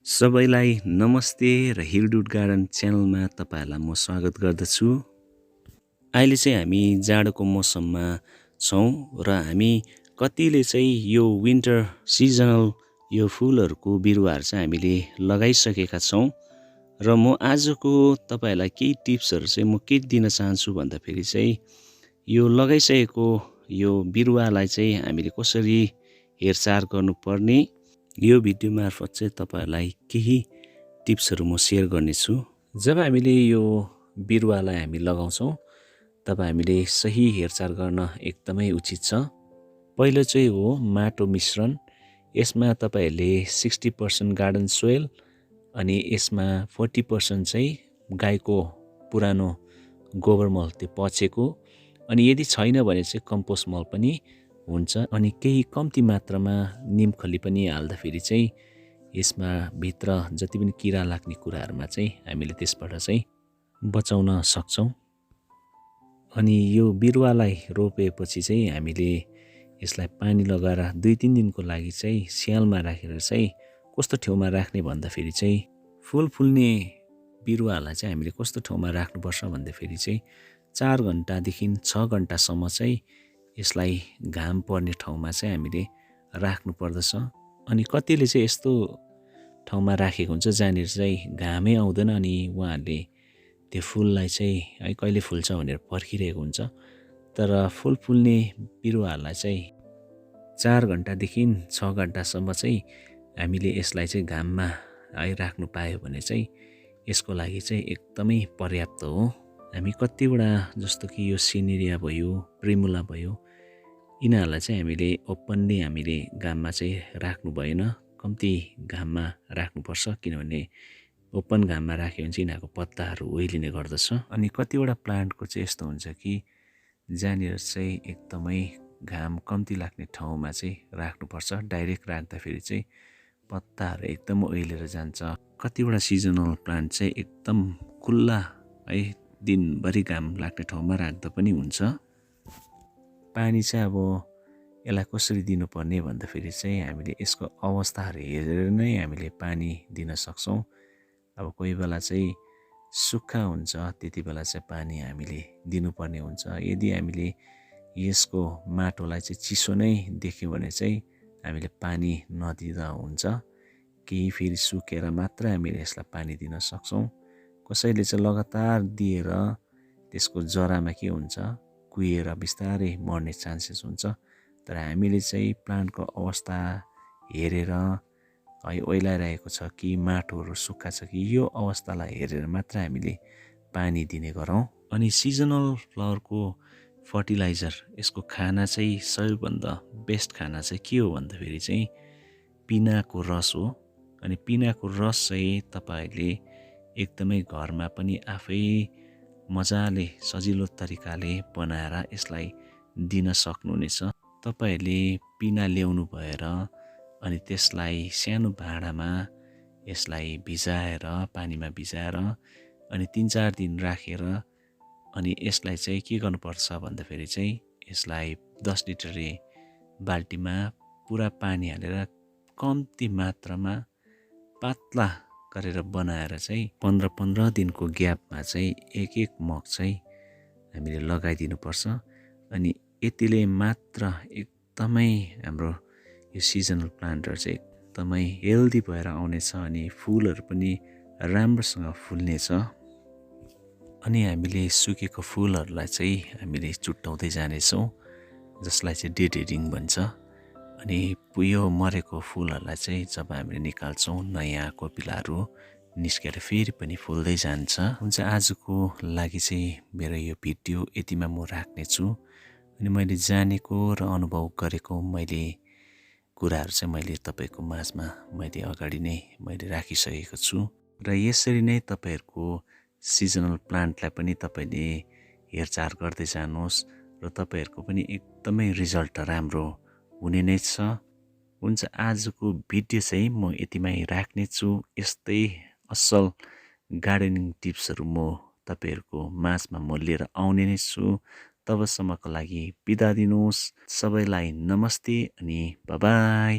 सबैलाई नमस्ते र हिलडुड गार्डन च्यानलमा तपाईहरुलाई म स्वागत गर्दछु। अहिले चाहिँ हामी जाडोको मौसममा छौं र हामी कतिले चाहिँ यो विन्टर सिजनल यो फुलहरुको बिरुवाहरु चाहिँ हामीले लगाइसकेका छौं र म आजको तपाईहरुलाई केही टिप्सहरु चाहिँ म के दिन चाहन्छु भन्दाखेरि चाहिँ यो लगाइसकेको यो बिरुवालाई चाहिँ हामीले कसरी हेरचाह गर्नुपर्ने यो भिडियो मार्फत चाहिँ तपाईहरुलाई केही टिप्सहरु म शेयर गर्नेछु। जब हामीले यो बिरुवालाई हामी लगाउँछौं तब हामीले सही हेरचाह गर्न एकदमै उचित छ। पहिलो चाहिँ हो माटो मिश्रण। यसमा तपाईहरुले 60% गार्डन सोइल अनि यसमा 40% चाहिँ गाईको पुरानो गोबर मल त्यो पचेको अनि यदि छैन भने चाहिँ कम्पोस्ट मल पनि हुन्छ अनि केही कम्ती मात्रामा निमखली पनि हाल्दाखेरि चाहिँ यसमा भित्र जति पनि किरा लाग्ने कुराहरुमा चाहिँ हामीले त्यसबाट चाहिँ बचाउन सक्छौं। अनि यो बिरुवालाई रोपेपछि चाहिँ हामीले यसलाई पानी लगाएर 2-3 दिनको लागि चाहिँ स्यालमा राखेर चाहिँ कस्तो ठाउँमा राख्ने भन्दाखेरि चाहिँ फूल फुल्ने बिरुवालाई चाहिँ हामीले कस्तो ठाउँमा राख्नुपर्छ भन्दाखेरि चाहिँ 4 घण्टादेखि 6 घण्टासम्म चाहिँ यसलाई घाम पर्ने ठाउँमा चाहिँ हामीले राख्नु पर्दछ। अनि कतिले चाहिँ यस्तो ठाउँमा राखेको हुन्छ जहाँनिर चाहिँ घामै आउँदैन अनि उहाँहरूले त्यो फूललाई चाहिँ है कहिले फुल्छ भनेर पर्खिरहेको हुन्छ। तर फूल फुल्ने बिरुवाहरूलाई चाहिँ 4 घण्टादेखि 6 घण्टासम्म चाहिँ हामीले यसलाई चाहिँ घाममा है राख्नु पायो भने चाहिँ यसको लागि चाहिँ एकदमै पर्याप्त हो। हामी कतिवटा जस्तो कि यो सिनेरिया भयो, प्रिमुला भयो, यिनीहरूलाई चाहिँ हामीले ओपनली हामीले घाममा चाहिँ राख्नु भएन, कम्ती घाममा राख्नुपर्छ किनभने ओपन घाममा राख्यो भने चाहिँ यिनीहरूको पत्ताहरू ओइलिने गर्दछ। अनि कतिवटा प्लान्टको चाहिँ यस्तो हुन्छ कि जहाँनिर चाहिँ एकदमै घाम कम्ती लाग्ने ठाउँमा चाहिँ राख्नुपर्छ। डाइरेक्ट राख्दाखेरि चाहिँ पत्ताहरू एकदम ओइलेर जान्छ। कतिवटा सिजनल प्लान्ट चाहिँ एकदम खुल्ला है दिनभरि घाम लाग्ने ठाउँमा राख्दा पनि हुन्छ। पानी चाहिँ अब यसलाई कसरी दिनुपर्ने भन्दाखेरि चाहिँ हामीले यसको अवस्थाहरू हेरेर नै हामीले पानी दिन सक्छौं। अब कोही बेला चाहिँ सुक्खा हुन्छ त्यति बेला चाहिँ पानी हामीले दिनुपर्ने हुन्छ। यदि हामीले यसको माटोलाई चाहिँ चिसो नै देख्यौं भने चाहिँ हामीले पानी नदिँदा हुन्छ। केही फेरि सुकेर मात्र हामीले यसलाई पानी दिन सक्छौं। कसैले चाहिँ लगातार दिएर त्यसको जरामा के हुन्छ कुहिएर बिस्तारै मर्ने चान्सेस हुन्छ। तर हामीले चाहिँ प्लान्टको अवस्था हेरेर है ओइलाइरहेको छ कि माटोहरू सुक्खा छ कि यो अवस्थालाई हेरेर मात्र हामीले पानी दिने गरौँ। अनि सिजनल फ्लावरको फर्टिलाइजर यसको खाना चाहिँ सबैभन्दा बेस्ट खाना चाहिँ के हो भन्दाखेरि चाहिँ पिनाको रस हो। अनि पिनाको रस चाहिँ तपाईहरुले एकदमै घरमा पनि आफै मजाले सजिलो तरिकाले बनाएर यसलाई दिन सक्नुहुनेछ। तपाईहरुले पिना ल्याउनु भएर अनि त्यसलाई सानो भाँडामा यसलाई भिजाएर पानीमा भिजाएर अनि 3-4 दिन राखेर अनि यसलाई चाहिँ के गर्नुपर्छ भन्दाखेरि चाहिँ यसलाई 10 लिटरे बाल्टीमा पुरा पानी हालेर कम्ती मात्रामा पातला गरेर बनाएर चाहिँ 15-15 दिनको ग्यापमा चाहिँ एक मग चाहिँ हामीले लगाइदिनु पर्छ। अनि यतिले मात्र एकदमै हाम्रो यो सिजनल प्लान्टहरु चाहिँ एकदमै हेल्दी भएर आउनेछ अनि फूलहरु पनि राम्रोसँग फुल्नेछ। अनि हामीले सुकेको फूलहरुलाई चाहिँ हामीले चुट्टाउँदै जानेछौं जसलाई चाहिँ डेडेडिङ भन्छ। अनि यो मरेको फूलहरुलाई चाहिँ जब हामीले निकाल्छौं नयाँ कोपिलाहरू निस्केर फेरि पनि फुल्दै जान्छ। हुन्छ आजको लागि चाहिँ मेरो यो भिडियो यतिमा म राख्ने छु। अनि मैले जानेको र अनुभव गरेको मैले कुराहरु चाहिँ मैले तपाईको माझमा मैले अगाडि नै मैले राखिसकेको छु र यसरी नै तपाईहरुको सिजनल प्लान्टलाई पनि तपाईले हेरचाह गर्दै जानुहोस् र तपाईहरुको पनि एकदमै रिजल्ट राम्रो हुने नै छ। हुन्छ आजको भिडियो चाहिँ म यतिमै राख्ने छु। यस्तै असल गार्डनिङ टिप्सहरु म तपाईहरुको माझमा म लिएर आउने नै छु। तबसम्मको लागि बिदा दिनुहोस्। सबैलाई नमस्ते अनि बाइ बाइ।